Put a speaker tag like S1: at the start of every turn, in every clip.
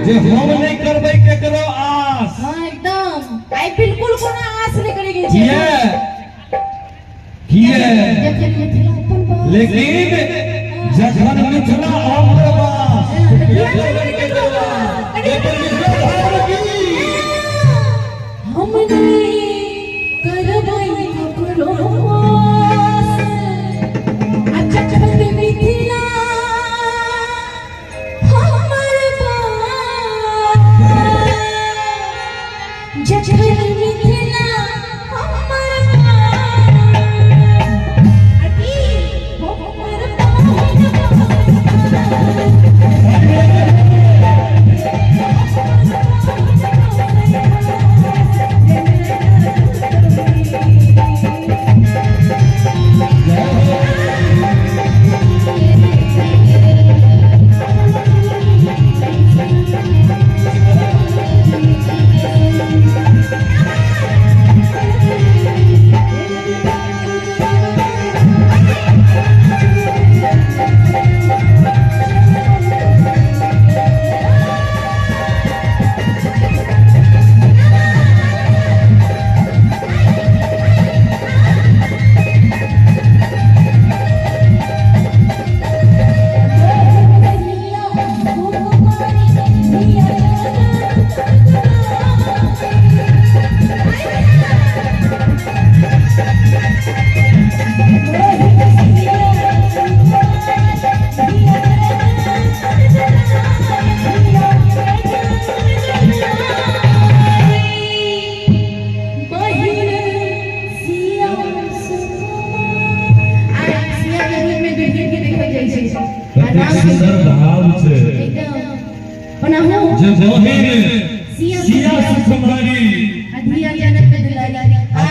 S1: जे हम नहीं करबै केकरो आस।
S2: हां एकदम आई बिल्कुल कोनो आस नहीं करेगी
S1: किए लेकिन जखन मिथिला हमर बास
S2: हम नहीं करबै केकरो आस अच्छा करते मिथिला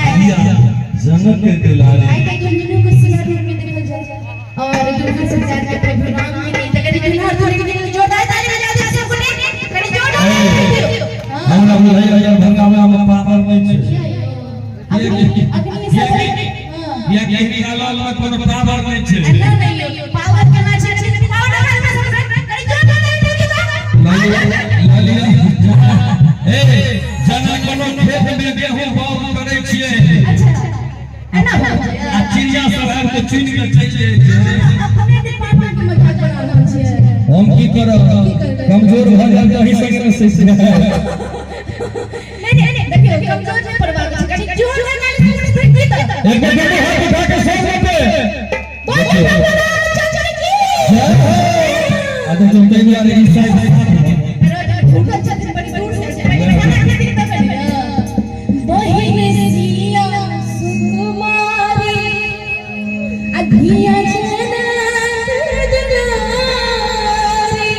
S2: जनक के दुलारी आई के दुनिया को सिया रूप में देखल जाए और दुनिया संसार के प्रभु राम में नहीं तकरी दुल्हा थोड़ी के जोरदार ताली बजा दे सबको ने कड़ी जोरदार
S1: हमरा बुझाई भंगा में हम पापर में छै ये के निकालल में कोनो पावर नहीं छै
S2: नहीं पावर केना छै पावर में कड़ी जोरदार
S1: लालिया ए जना कोनो खेत में गेहूं बाउग करै छियै
S2: है ना
S1: आ चिड़िया सब के चुन के चले
S2: अपने डिपार्टमेंट में मजाक बना रहल छियै
S1: हम की करो कमजोर भ जाए तो ही संग से
S2: नहीं देखियो कमजोर नहीं पड़वा के कनी जोर से गाली सुन फिर की तो
S1: एक बार हाथ उठा के सब पे
S2: बोल चाचा की
S1: अब तो तुम कहीं आ रही साइड
S2: भूखल छत बड़ी दूर से बड़ी खाना के दिन तक बहिन सिया सुकुमारी अधिया जना दुलारी